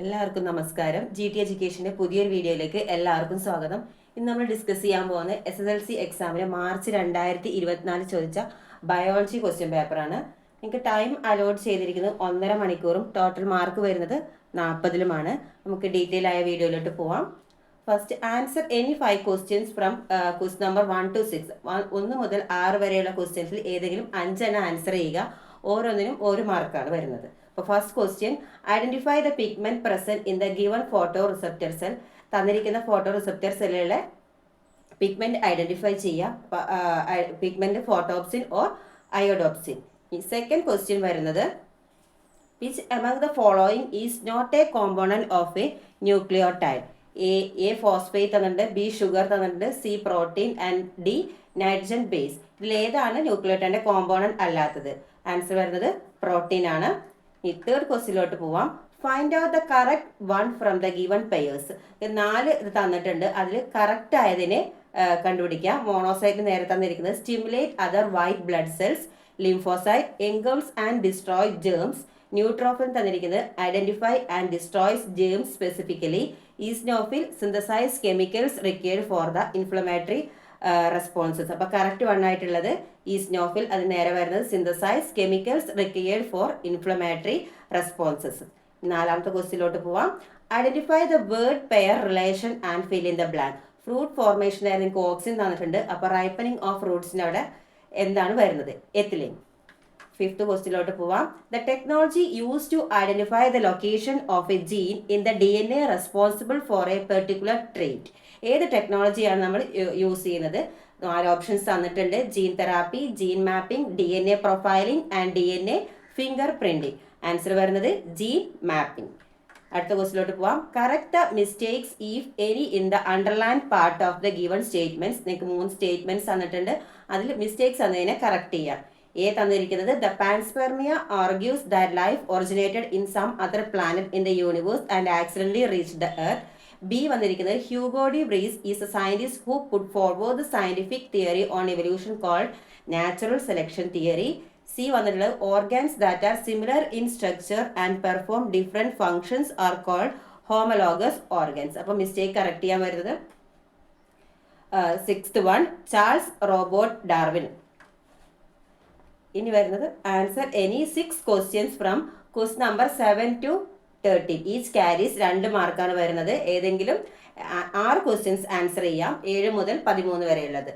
എല്ലാവർക്കും നമസ്കാരം. GT എഡ്യൂക്കേഷന്റെ പുതിയൊരു വീഡിയോയിലേക്ക് എല്ലാവർക്കും സ്വാഗതം. ഇന്ന് നമ്മൾ ഡിസ്കസ് ചെയ്യാൻ പോകുന്ന SSLC എക്സാമിന് മാർച്ച് 2024 ചോദിച്ച ബയോളജി ക്വസ്റ്റ്യൻ പേപ്പറാണ്. നിങ്ങൾക്ക് ടൈം അലോട്ട് ചെയ്തിരിക്കുന്നത് 1.5 മണിക്കൂറും ടോട്ടൽ മാർക്ക് വരുന്നത് 40ലുമാണ്. നമുക്ക് ഡീറ്റെയിൽ ആയ വീഡിയോയിലോട്ട് പോവാം. First answer any 5 questions from quest number 1 to 6. 1 മുതൽ 6 വരെയുള്ള ക്വസ്റ്റ്യൻസിൽ ഏതെങ്കിലും 5 എണ്ണം ആൻസർ ചെയ്യുക. ഓരോന്നിനും 1 മാർക്കാണ് വരുന്നത്. First question, identify the pigment present in the given photoreceptor cell. തന്നിരിക്കുന്ന ഫോട്ടോ റിസപ്റ്റർ സെല്ലുകളെ പിഗ്മെന്റ് ഐഡന്റിഫൈ ചെയ്യുക. Pigment photopsin or iodopsin. Second question വരുന്നത്, which among the following is not a component of a nucleotide. A phosphate തന്നിട്ടുണ്ട്, B sugar തന്നിട്ടുണ്ട്, C protein and D nitrogen base. ഇതിൽ ഏതാണ് ന്യൂക്ലിയോടൈഡിന്റെ component അല്ലാത്തത്? Answer വരുന്നത് protein ആണ്. ഈ തേർഡ് ക്വസ്റ്റ്യനിലോട്ട് പോവാം. Find out the correct one from the given pairs. 4 ഇത് തന്നിട്ടുണ്ട്, അതിൽ കറക്റ്റ് ആയതിനെ കണ്ടുപിടിക്കുക. മോണോസൈറ്റ് നേരെ തന്നിരിക്കുന്നത് stimulate other white blood cells, lymphocyte engulfs and destroy germs. Neutrophil തന്നിരിക്കുന്നത് identify and destroys germs specifically. Eosinophil synthesise chemicals required for the inflammatory responses. അപ്പൊ correct one ആയിട്ടുള്ളത് eosinophil, അത് നേരെ വരുന്നത് synthesise chemicals required for inflammatory responses. 4ാമത്തെ ക്വസ്റ്റ്യനിലോട്ട് പോവാം. Identify the word pair relation and fill in the blank. Fruit formation ആയിരുന്നു auxin തന്നിട്ടുണ്ട്, അപ്പൊ റൈപ്പനിങ് ഓഫ് ഫ്രൂട്ട്സിന്റെ അവിടെ എന്താണ് വരുന്നത്? എത്തിലിൻ. 5th ക്വസ്റ്റ്യനിലോട്ട് പോവാം. The technology use to identify the location of a gene in the DNA responsible for a particular trait. ഏത് ടെക്നോളജിയാണ് നമ്മൾ യൂസ് ചെയ്യുന്നത്? 4 ഓപ്ഷൻസ് തന്നിട്ടുണ്ട്. Gene therapy, gene mapping, DNA profiling and DNA finger printing. Answer വരുന്നത് gene mapping. അടുത്ത ക്വസ്റ്റിലോട്ട് പോവാം. Correct the mistakes if any in the underline part of the given statements. നിങ്ങൾക്ക് 3 സ്റ്റേറ്റ്മെന്റ്സ് തന്നിട്ടുണ്ട്, അതിൽ മിസ്റ്റേക്സ് എന്നതിനെ കറക്റ്റ് ചെയ്യാം. എ തന്നിരിക്കുന്നത്, the panspermia argues that life originated in some other planet in the universe and accidentally reached the earth. B വന്നിരിക്കുന്നത്, Hugo de Vries is a scientist who put forward the scientific theory on evolution called natural selection theory. C വന്നിട്ടുള്ളത്, organs that are similar in structure and perform different functions are called homologous organs. അപ്പൊ mistake correct ചെയ്യാൻ വരുന്നത് 6th one, Charles Robert Darwin. ഇനി വരുന്നത് answer any 6 questions from quest number 7 to 13. Each carries 2 മാർക്കാണ് വരുന്നത്. ഏതെങ്കിലും 6 questions answer ചെയ്യാം, 7 മുതൽ 13 വരെയുള്ളത്.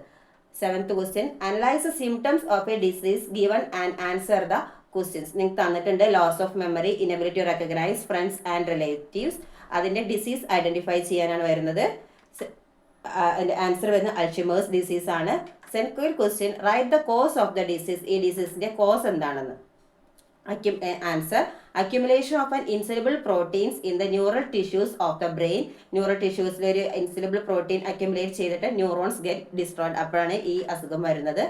7th question, analyse the symptoms of a disease given and answer the questions. നിങ്ങൾക്ക് തന്നിട്ടുണ്ട് loss of memory, inability to recognise friends and relatives. അതിന്റെ disease identify ചെയ്യാനാണ് വരുന്നത്. ആൻസർ വരുന്നത് അൾഷിമേഴ്സ് ഡിസീസ് ആണ്. Second question, write the cause of the disease. ഈ ഡിസീസിന്റെ cause എന്താണെന്ന്. Answer, accumulation of an insoluble proteins in the neural tissues of the brain. Neural ടിഷ്യൂസിൽ ഒരു ഇൻസലുബിൾ പ്രോട്ടീൻ അക്യുമുലേറ്റ് ചെയ്തിട്ട് ന്യൂറോൺസ് ഗെറ്റ് ഡിസ്ട്രോയ്ഡ്, അപ്പോഴാണ് ഈ അസുഖം വരുന്നത്.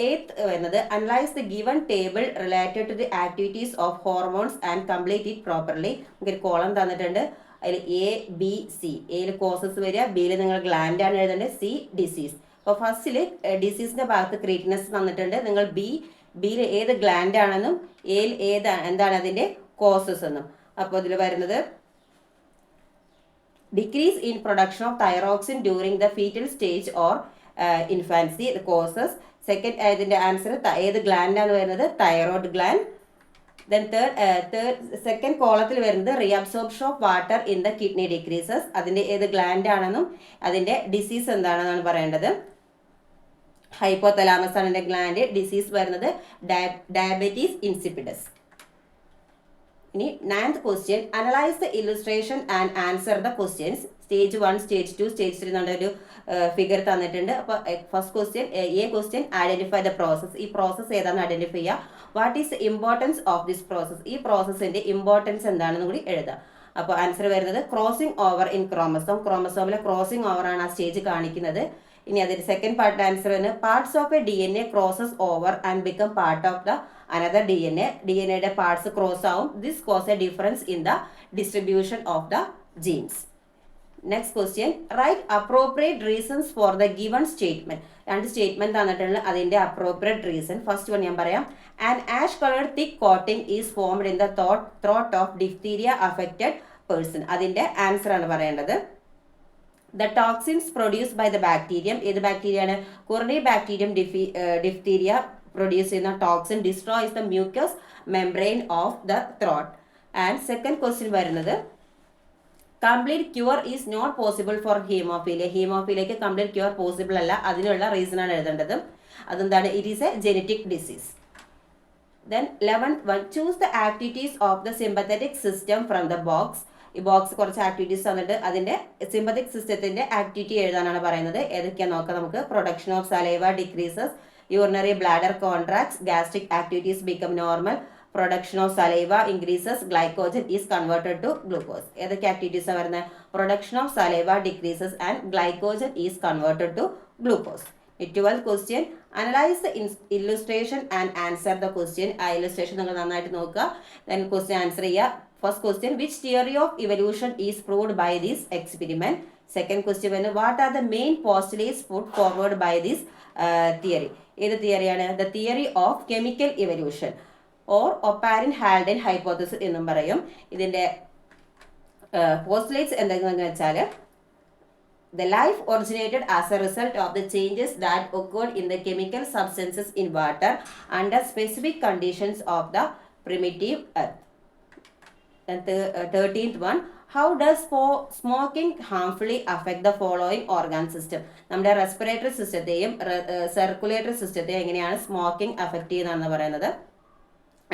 8th വരുന്നത്, analyse the given table related to the activities of hormones and complete it properly. നമുക്കൊരു column തന്നിട്ടുണ്ട്, അതിൽ എ ബി സി. എയിൽ കോസസ് വരിക, ബിയിൽ നിങ്ങൾ ഗ്ലാൻഡ് ആണ് എഴുതേണ്ടത്, സി ഡിസീസ്. അപ്പോൾ ഫസ്റ്റിൽ ഡിസീസിന്റെ ഭാഗത്ത് ക്രീറ്റിനെസ് തന്നിട്ടുണ്ട്, നിങ്ങൾ ബിയിൽ ഏത് ഗ്ലാൻഡ് ആണെന്നും എയിൽ എന്താണ് അതിന്റെ കോസസ് എന്നും. അപ്പോൾ ഇതിൽ വരുന്നത് decrease in production of thyroxine during the fetal stage or infancy causes. Second ഇതിന്റെ ആൻസർ ഏത് ഗ്ലാൻഡ് ആണ് വരുന്നത്? Thyroid gland. ദെൻ സെക്കൻഡ് കോളത്തിൽ വരുന്നത് reabsorption of water in the kidney decreases. അതിന്റെ ഏത് ഗ്ലാൻഡ് ആണെന്നും അതിന്റെ ഡിസീസ് എന്താണെന്നാണ് പറയേണ്ടത്. ഹൈപ്പോതലാമസ് ആണ് ഇതിന്റെ ഗ്ലാൻഡ്. ഡിസീസ് വരുന്നത് ഡയബറ്റീസ് ഇൻസിപ്പിഡസ്. ഇനി 9th question, analyse the illustration and answer the questions. Stage 1, stage 2, stage 3 എന്നൊരു ഫിഗർ തന്നിട്ടുണ്ട്. അപ്പോൾ first question, question, identify the process. ഈ പ്രോസസ് ഏതാണെന്ന് ഐഡന്റിഫൈ ചെയ്യുക. What is the importance of this process. ഈ പ്രോസസ്സിന്റെ ഇമ്പോർട്ടൻസ് എന്താണെന്ന് കൂടി എഴുതാം. അപ്പോൾ ആൻസർ വരുന്നത് ക്രോസിംഗ് ഓവർ ഇൻ ക്രോമസോം. ക്രോമസോമിലെ ക്രോസിംഗ് ഓവർ ആണ് ആ സ്റ്റേജ് കാണിക്കുന്നത്. ഇനി അതിന്റെ സെക്കൻഡ് പാർട്ട് ആൻസർ വരുന്നത് parts of a DNA crosses over and become part of the another DNA. DNAയുടെ പാർട്സ് ക്രോസ് ആവും. This cause a difference in the distribution of the genes. Next question, write appropriate reasons for the given statement. 2 statement തന്നിട്ടുള്ള അതിന്റെ appropriate reason. First one ഞാൻ പറയാം. An ash coloured thick coating is formed in the throat of diphtheria affected person. അതിൻ്റെ answer ആണ് പറയേണ്ടത്. The toxins produce by the bacterium, ഏത് bacteria ആണ്? Corynebacterium diphtheria produce ചെയ്യുന്ന toxin destroys the mucous membrane of the throat. And second question വരുന്നത് complete cure is not possible for haemophilia. ഹീമോഫീലിയക്ക് complete cure possible അല്ല, അതിനുള്ള reason ആണ് എഴുതേണ്ടത്. അതെന്താണ്? It is a genetic disease. Then 11th one, choose the activities of the sympathetic system from the box. ഈ box കുറച്ച് activities തന്നിട്ട് അതിൻ്റെ സിമ്പത്തിക് സിസ്റ്റത്തിൻ്റെ ആക്ടിവിറ്റി എഴുതാനാണ് പറയുന്നത്. ഏതൊക്കെയാ നോക്കാം നമുക്ക്. Production of saliva decreases, urinary bladder contracts, gastric activities become normal, production of saliva increases, glycogen is converted to glucose. ഏതൊക്കെ ആക്ടിവിറ്റീസാണ് വരുന്നത്? Production of saliva decreases and glycogen is converted to glucose. 12th question, analyze the illustration and answer the question. ആ illustration നിങ്ങൾ നന്നായിട്ട് നോക്കുക, then question answer ചെയ്യുക. First question, which theory of evolution is proved by this experiment? Second question വരുന്നത്, what are the main postulates put forward by this theory? ഏത് തിയറിയാണ്? The theory of chemical evolution or Oparin-Haldane hypothesis എന്നും പറയും. ഇതിൻ്റെ postulates എന്തെന്ന് വെച്ചാൽ the life originated as a result of the changes that occurred in the chemical substances in water under specific conditions of the primitive earth. And 13th one, how does smoking harmfully affect the following organ system? നമ്മുടെ respiratory സിസ്റ്റത്തെയും circulatory സിസ്റ്റത്തെയും എങ്ങനെയാണ് smoking affect ചെയ്യുന്നതെന്ന് പറയുന്നത്.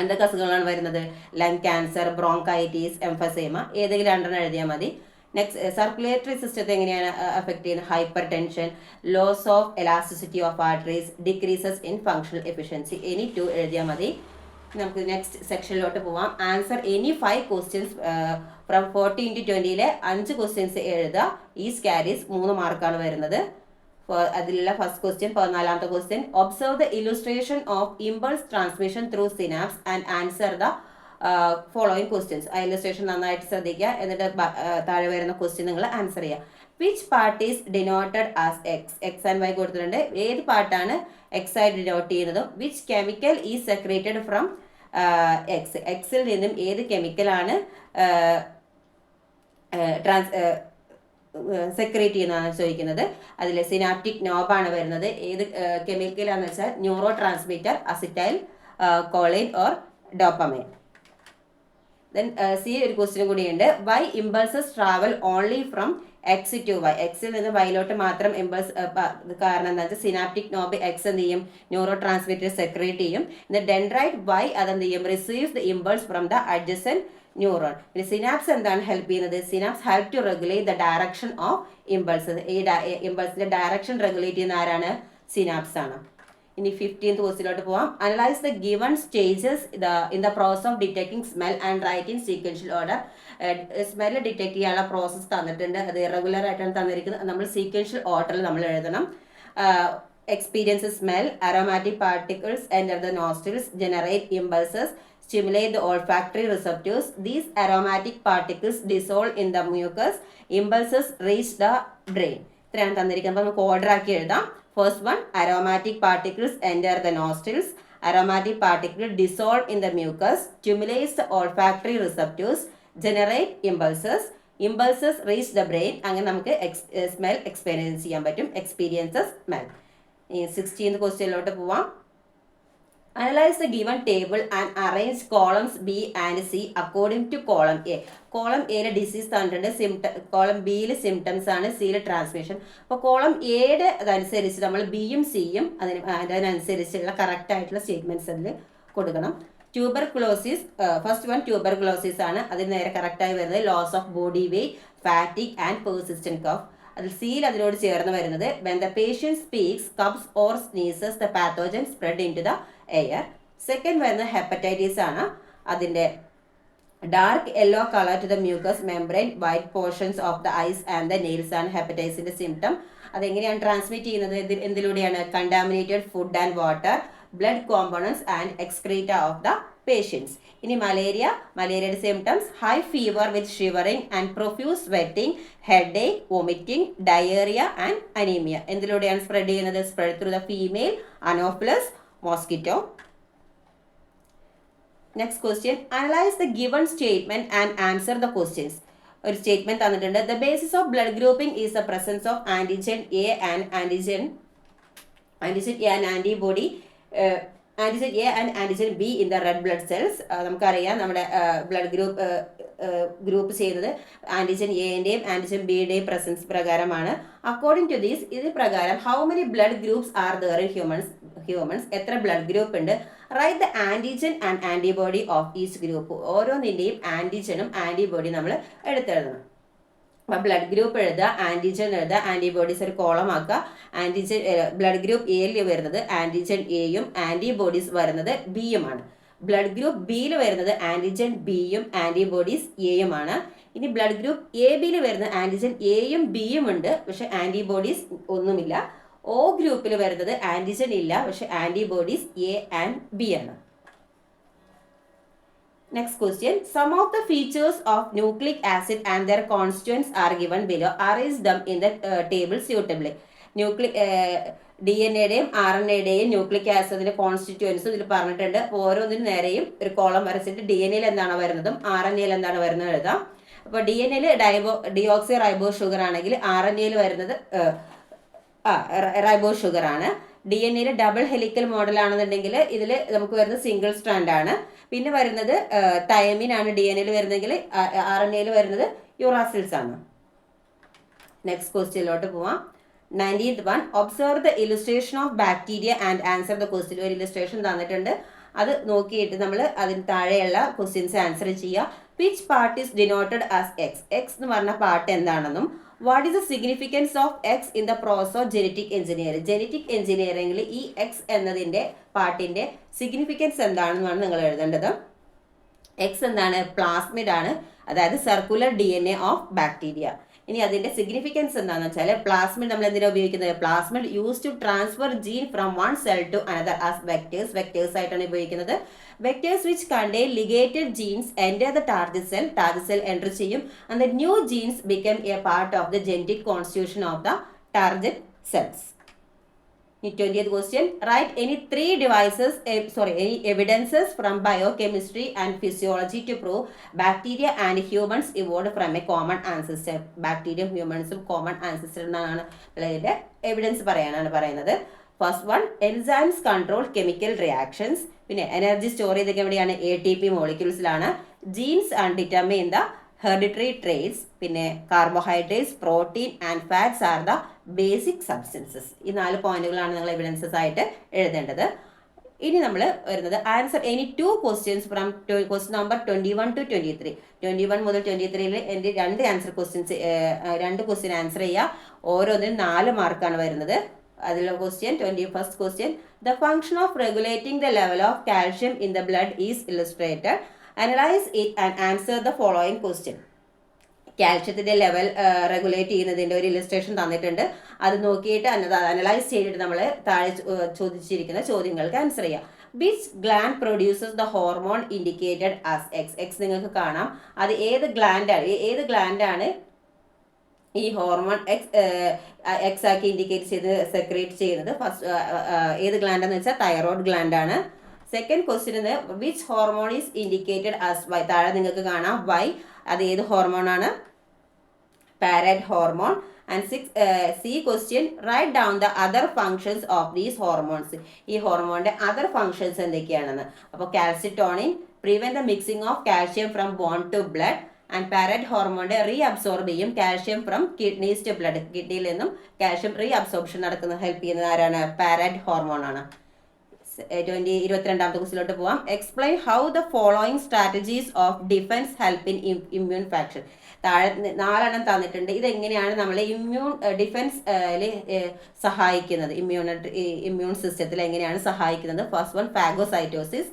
എന്തൊക്കെ അസുഖങ്ങളാണ് വരുന്നത്? Lung cancer, bronchitis, emphysema. ഏതെങ്കിലും രണ്ടെണ്ണം എഴുതിയാൽ മതി. നെക്സ്റ്റ്, സർക്കുലേറ്ററി സിസ്റ്റത്തെ എങ്ങനെയാണ് അഫക്റ്റ് ചെയ്യുന്നത്? Hypertension, loss of elasticity of arteries, decreases in functional efficiency. Any 2 എഴുതിയാൽ മതി. നമുക്ക് നെക്സ്റ്റ് സെക്ഷനിലോട്ട് പോവാം. Answer any 5 questions from 40 × 20 5 questions എഴുതുക. ഈസ് ക്യാരീസ് 3 മാർക്കാണ് വരുന്നത്. അതിലുള്ള ഫസ്റ്റ് ക്വസ്റ്റ്യൻ 14ാമത്തെ question, observe the illustration of impulse transmission through synapse and answer the following questions. ആ ഇല്ലസ്ട്രേഷൻ നന്നായിട്ട് ശ്രദ്ധിക്കുക, എന്നിട്ട് താഴെ വരുന്ന ക്വസ്റ്റ്യൻ നിങ്ങൾ ആൻസർ ചെയ്യുക. Which part is denoted as X? X and Y കൊടുത്തിട്ടുണ്ട്. ഏത് പാർട്ടാണ് എക്സ് ആയി ഡിനോട്ട് ചെയ്യുന്നത്? Which chemical is secreted from X? എക്സിൽ നിന്നും ഏത് കെമിക്കലാണ് സെക്രേറ്റ് ചെയ്യുന്നതാണ് ചോദിക്കുന്നത്. അതിൽ സിനാപ്റ്റിക് നോബാണ് വരുന്നത്. ഏത് കെമിക്കലാണെന്ന് വെച്ചാൽ neurotransmitter acetylcholine or dopamine. Then C ഒരു ക്വസ്റ്റ്യൻ കൂടിയുണ്ട്. Why impulses travel only from X to Y? എക്സിൽ നിന്ന് വൈയിലോട്ട് മാത്രം ഇമ്പൾസ്, കാരണം എന്താ വെച്ചാൽ സിനാപ്റ്റിക് നോബ് എക്സ് എന്ത് ചെയ്യും? ന്യൂറോ ട്രാൻസ്മിറ്റർ സെക്രേറ്റ് ചെയ്യും. ഡെൻഡ്രൈറ്റ് വൈ അതെന്ത് ചെയ്യും? Receives the impulse from the adjacent neuron. പിന്നെ സിനാപ്സ് എന്താണ് ഹെൽപ്പ് ചെയ്യുന്നത്? Synapse help to regulate the direction of impulses. ഈ ഇമ്പൾസിന്റെ ഡയറക്ഷൻ റെഗുലേറ്റ് ചെയ്യുന്ന ആരാണ്? സിനാപ്സ് ആണ്. ഇനി 15th ക്വസ്റ്റ്യനിലോട്ട് പോവാം. Analyse the given stages in the process of detecting smell and write in sequential order. Smell detect ചെയ്യാനുള്ള പ്രോസസ്സ് തന്നിട്ടുണ്ട്, അത് ഇറഗുലർ ആയിട്ടാണ് തന്നിരിക്കുന്നത്. നമ്മൾ സീക്വൻഷ്യൽ ഓർഡറിൽ നമ്മൾ എഴുതണം. Experience smell, aromatic particles enter the nostrils, generate impulses, stimulate the olfactory receptors. These aromatic particles dissolve in the mucus. Impulses reach the brain. ഇത്രയാണ് തന്നിരിക്കുന്നത്. നമുക്ക് ഓർഡർ ആക്കി എഴുതാം. First one, aromatic particles enter the nostrils. Aromatic particles dissolve in the mucus. Stimulates the olfactory receptors. Generate impulses. Impulses reach the brain. അങ്ങനെ നമുക്ക് smell experience ചെയ്യാൻ പറ്റും. Experiences smell. 16th ക്വസ്റ്റ്യനിലോട്ട് പോവാം. Analyze the given table and arrange columns B and C according to column A. Column എയിലെ disease തന്നിട്ടുണ്ട്, column ബിയിൽ symptoms ആണ്, സിയിൽ ട്രാൻസ്മിഷൻ. അപ്പോൾ കോളം എയുടെ അതനുസരിച്ച് നമ്മൾ ബിയും സിയും അതിനനുസരിച്ചുള്ള കറക്റ്റ് ആയിട്ടുള്ള സ്റ്റേറ്റ്മെൻറ്റ്സ് അതിൽ കൊടുക്കണം. ട്യൂബർകുലോസിസ്, ഫസ്റ്റ് വൺ ട്യൂബർകുലോസിസ് ആണ്. അതിന് നേരെ കറക്റ്റായി വരുന്നത് loss of body weight, fatigue and persistent cough. അതിൽ സിയിൽ അതിനോട് ചേർന്ന് വരുന്നത് when the patient speaks, coughs or sneezes, the pathogen spread into the air. Second വരുന്നത് ഹെപ്പറ്റൈറ്റിസ് ആണ്. അതിൻ്റെ dark yellow colour to the mucous membrane, white portions of the eyes and the nails ആണ് ഹെപ്പറ്റൈറ്റിസിൻ്റെ സിംറ്റം. അതെങ്ങനെയാണ് transmit ചെയ്യുന്നത്? എന്തിലൂടെയാണ്? Contaminated food and water, blood components and excreta of the patients. ഇനി malaria, മലേറിയയുടെ symptoms high fever with shivering and profuse sweating, headache, vomiting, diarrhoea and anaemia. എന്തിലൂടെയാണ് spread ചെയ്യുന്നത്? Spread through the female Anopheles mosquito. Next question, analyse the given statement and answer the questions. ഒരു statement തന്നിട്ടുണ്ട്. The basis of blood grouping is the presence of antigen A and antigen A and antibody antigen A and antigen B in the red blood cells. നമുക്കറിയാം നമ്മുടെ blood group ചെയ്യുന്നത് antigen എൻ്റെയും antigen ബിയുടെയും presence പ്രകാരമാണ്. According to these, ഇത് പ്രകാരം how many blood groups are there in humans എത്ര blood group ഉണ്ട്? Write the antigen and antibody of each group. ഓരോന്നിൻ്റെയും ആന്റിജനും ആന്റിബോഡിയും നമ്മൾ എടുത്തെഴുതണം. അപ്പം ബ്ലഡ് ഗ്രൂപ്പ് എഴുതുക, ആന്റിജൻ എഴുതുക, ആന്റിബോഡീസ് ഒരു കോളം ആക്കുക. ആന്റിജൻ ബ്ലഡ് ഗ്രൂപ്പ് എയിൽ വരുന്നത് ആന്റിജൻ എയും ആന്റിബോഡീസ് വരുന്നത് ബിയുമാണ്. ബ്ലഡ് ഗ്രൂപ്പ് ബിയിൽ വരുന്നത് ആന്റിജൻ ബിയും ആന്റിബോഡീസ് എയുമാണ്. ഇനി ബ്ലഡ് ഗ്രൂപ്പ് എ ബിയിൽ വരുന്ന ആന്റിജൻ എയും ബിയും ഉണ്ട്, പക്ഷെ ആന്റിബോഡീസ് ഒന്നുമില്ല. ഒ ഗ്രൂപ്പിൽ വരുന്നത് ആന്റിജൻ ഇല്ല, പക്ഷെ ആന്റിബോഡീസ് എ ആൻഡ് ബി ആണ്. Next question. Some of the features of nucleic acid and their constituents are given below. Arrange them in the table suitably. DNA-യുടെയും RNA-യുടെയും ന്യൂക്ലിക് ആസിഡിന്റെ കോൺസ്റ്റിറ്റ്യൂവൻസും ഇതിൽ പറഞ്ഞിട്ടുണ്ട്. ഓരോന്നിനും നേരെയും ഒരു കോളം വരച്ചിട്ട് DNA-യിൽ എന്താണ് വരുന്നതും RNA-യിൽ എന്താണ് വരുന്നതും എഴുതാം. അപ്പോൾ DNA-യിൽ ഡിയോക്സി റൈബോ ഷുഗർ ആണെങ്കിൽ RNA-യിൽ വരുന്നത് റൈബോ ഷുഗർ ആണ്. DNA-യിൽ ഡബിൾ ഹെലിക്കൽ മോഡൽ ആണെന്നുണ്ടെങ്കിൽ ഇതിൽ നമുക്ക് വരുന്നത് സിംഗിൾ സ്ട്രാൻഡ് ആണ്. പിന്നെ വരുന്നത് തൈമിൻ ആണ് DNA-യിൽ വരുന്നെങ്കിൽ RNA-യിൽ വരുന്നത് യുറാസിൽസ് ആണ്. നെക്സ്റ്റ് ക്വസ്റ്റ്യനിലോട്ട് പോവാം. 19th one. Observe the illustration of bacteria and answer the question. ഒരു ഇല്ലസ്ട്രേഷൻ തന്നിട്ടുണ്ട്, അത് നോക്കിയിട്ട് നമ്മൾ അതിന് താഴെയുള്ള ക്വസ്റ്റ്യൻസ് ആൻസർ ചെയ്യുക. Which part is denoted as X? X എന്ന് പറഞ്ഞ പാർട്ട് എന്താണെന്നും what is the significance of X in the process of genetic engineering. Genetic എഞ്ചിനീയറിംഗിൽ ഈ എക്സ് എന്നതിൻ്റെ പാർട്ടിൻ്റെ സിഗ്നിഫിക്കൻസ് എന്താണെന്നാണ് നിങ്ങൾ എഴുതേണ്ടത്. എക്സ് എന്താണ്? പ്ലാസ്മിഡ് ആണ്, അതായത് സർക്കുലർ DNA ഓഫ് ബാക്ടീരിയ. ഇനി അതിന്റെ സിഗ്നിഫിക്കൻസ് എന്താണെന്ന് വെച്ചാൽ പ്ലാസ്മിഡ് നമ്മൾ എന്തിനാണ് ഉപയോഗിക്കുന്നത്? Plasmid use to transfer gene from one cell to another as vectors ആയിട്ടാണ് ഉപയോഗിക്കുന്നത്. Vectors which contain ligated genes enter the target cell enter ചെയ്യും and the new genes become a part of the genetic constitution of the target cells. 20th question. Write any evidences from biochemistry and physiology to prove bacteria and humans evolved from a common ancestor. Bacteria humans common ancestor എന്നാണ് ഇതിന്റെ evidence പറയാനാണ് പറയുന്നത്. First one, enzymes control chemical reactions. പിന്നെ energy store ചെയ്തൊക്കെ എവിടെയാണ്? ATP മോളിക്യൂൾസിലാണ്. Genes and determine the hereditary traits. പിന്നെ carbohydrates, protein and fats are the basic substances. ഈ 4 പോയിന്റുകളാണ് നിങ്ങൾ എവിഡൻസസ് ആയിട്ട് എഴുതേണ്ടത്. ഇനി നമ്മൾ വരുന്നത് answer any 2 questions from question number 21 to 23. 21 മുതൽ 23 എൻ്റെ 2 ക്വസ്റ്റ്യൻ ആൻസർ ചെയ്യുക. ഓരോന്നിനും 4 മാർക്കാണ് വരുന്നത്. അതിലുള്ള question 21st question. The function of regulating the level of calcium in the blood is illustrated. Analyse it and answer the following question. കാൽഷ്യത്തിൻ്റെ level regulate ചെയ്യുന്നതിൻ്റെ ഒരു ഇല്ലസ്ട്രേഷൻ തന്നിട്ടുണ്ട്, അത് നോക്കിയിട്ട് അനലൈസ് ചെയ്തിട്ട് നമ്മൾ താഴെ ചോദിച്ചിരിക്കുന്ന ചോദ്യങ്ങൾക്ക് ആൻസർ ചെയ്യാം. Which gland produces the hormone indicated as X? X നിങ്ങൾക്ക് കാണാം, അത് ഏത് ഗ്ലാൻഡാണ് ഈ ഹോർമോൺ എക്സ് ആക്കി ഇൻഡിക്കേറ്റ് ചെയ്ത് സെക്രേറ്റ് ചെയ്യുന്നത്? ഫസ്റ്റ് ഏത് ഗ്ലാൻഡാന്ന് വെച്ചാൽ തൈറോയ്ഡ് ഗ്ലാൻഡാണ്. Second question, which hormone is indicated as Y? താഴെ നിങ്ങൾക്ക് കാണാം വൈ, അത് ഏത് ഹോർമോണാണ്? Parathormone. And C question, write down the other functions of these hormones. ഈ ഹോർമോണിന്റെ അതർ ഫങ്ഷൻസ് എന്തൊക്കെയാണെന്ന്. അപ്പോൾ calcitonin prevent the mixing of calcium from bone to blood. And പാരറ്റ് ഹോർമോണിന്റെ റീഅബ്സോർബ് ചെയ്യും calcium from kidneys to blood. കിഡ്നിയിൽ നിന്നും calcium reabsorption help ചെയ്യുന്നത് ആരാണ്? പാരറ്റ് ഹോർമോൺ ആണ്. 22ാമത്തെ ക്വസ്റ്റിലോട്ട് പോവാം. Explain how the following strategies of defence help in immune faction. താഴെ 4 തന്നിട്ടുണ്ട്. ഇതെങ്ങനെയാണ് നമ്മൾ ഡിഫൻസ് സഹായിക്കുന്നത്, ഇമ്മ്യൂൺ സിസ്റ്റത്തിൽ എങ്ങനെയാണ് സഹായിക്കുന്നത്? First one, phagocytosis,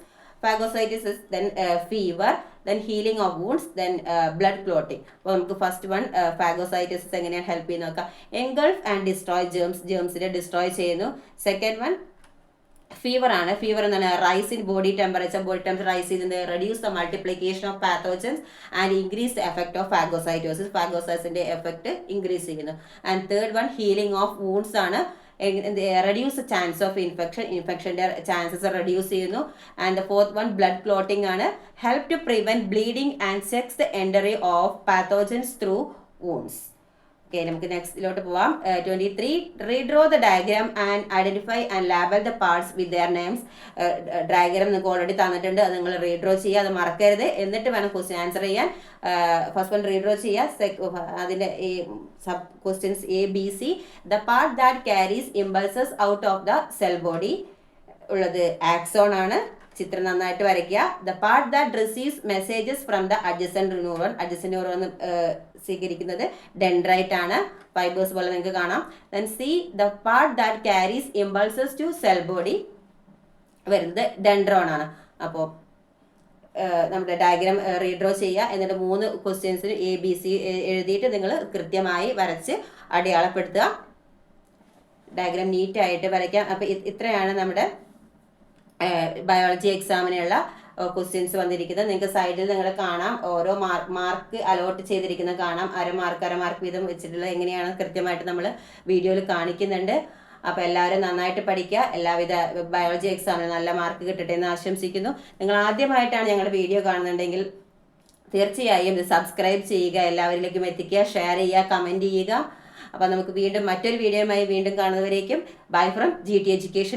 then fever, then healing of wounds, then blood clotting. അപ്പോൾ നമുക്ക് ഫസ്റ്റ് വൺ ഫാഗോസൈറ്റോസിസ് എങ്ങനെയാണ് ഹെൽപ്പ് ചെയ്യുന്ന നോക്കാം. എൻഗൾഫ് ആൻഡ് ഡിസ്ട്രോയ് ജേംസിനെ ഡിസ്ട്രോയ് ചെയ്യുന്നു. സെക്കൻഡ് വൺ ഫീവർ ആണ്. ഫീവർ എന്താണ്? Rise in body temperature rise ചെയ്യുന്നത്, reduce the multiplication of pathogens and increase the effect of ഫാഗോസൈറ്റോസിന്റെ എഫക്ട് ഇൻക്രീസ് ചെയ്യുന്നു. And third one, healing of wounds ആണ്. Reduce chance of ഇൻഫെക്ഷൻ്റെ chances reduce ചെയ്യുന്നു. And the fourth one blood clotting ആണ്. Help to prevent bleeding and checks the entry of pathogens through wounds. Okay, നമുക്ക് നെക്സ്റ്റിലോട്ട് പോവാം. 23 redraw the diagram and identify and label the parts with their names. Diagram നിങ്ങൾക്ക് already തന്നിട്ടുണ്ട്, അത് നിങ്ങൾ redraw ചെയ്യുക, അത് മറക്കരുത്. എന്നിട്ട് വേണം ക്വസ്റ്റ്യൻ ആൻസർ ചെയ്യാൻ. ഫസ്റ്റ് വൺ റീഡ്രോ ചെയ്യുക. അതിൻ്റെ ഈ sub questions ABC. The part that carries impulses out of the cell body ഉള്ളത് ആക്സോൺ ആണ്. ചിത്രം നന്നായിട്ട് വരയ്ക്കുക. The part that receives messages from the adjacent neuron. Adjacent neuron സ്വീകരിക്കുന്നത് ഡെൻഡ്രൈറ്റ് ആണ്. ഫൈബേഴ്സ് പോലെ നിങ്ങൾക്ക് കാണാം. Then C, the part that carries impulses to cell body വരുന്നത് ഡെൻഡ്രോൺ ആണ്. അപ്പോൾ നമ്മുടെ ഡയഗ്രാം റീഡ്രോ ചെയ്യുക. എന്നിട്ട് 3 ക്വസ്റ്റ്യൻസിന് ABC എഴുതിയിട്ട് നിങ്ങൾ കൃത്യമായി വരച്ച് അടയാളപ്പെടുത്തുക. ഡയഗ്രാം നീറ്റായിട്ട് വരയ്ക്കാം. അപ്പോൾ ഇത്രയാണ് നമ്മുടെ ബയോളജി എക്സാമിനുള്ള ക്വസ്റ്റ്യൻസ് വന്നിരിക്കുന്നത്. നിങ്ങൾക്ക് സൈഡിൽ നിങ്ങൾ കാണാം, ഓരോ മാർക്ക് അലോട്ട് ചെയ്തിരിക്കുന്നത് കാണാം. അര മാർക്ക് വീതം വെച്ചിട്ടുള്ള എങ്ങനെയാണ് കൃത്യമായിട്ട് നമ്മൾ വീഡിയോയിൽ കാണിക്കുന്നുണ്ട്. അപ്പോൾ എല്ലാവരും നന്നായിട്ട് പഠിക്കുക. എല്ലാവിധ ബയോളജി എക്സാമിന് നല്ല മാർക്ക് കിട്ടട്ടെ എന്ന് ആശംസിക്കുന്നു. നിങ്ങൾ ആദ്യമായിട്ടാണ് ഞങ്ങളുടെ വീഡിയോ കാണുന്നുണ്ടെങ്കിൽ തീർച്ചയായും ഇത് സബ്സ്ക്രൈബ് ചെയ്യുക, എല്ലാവരിലേക്കും എത്തിക്കുക, ഷെയർ ചെയ്യുക, കമൻറ്റ് ചെയ്യുക. അപ്പോൾ നമുക്ക് വീണ്ടും മറ്റൊരു വീഡിയോയുമായി വീണ്ടും കാണുന്നവരേക്കും ബൈ ഫ്രം GT എഡ്യൂക്കേഷൻ.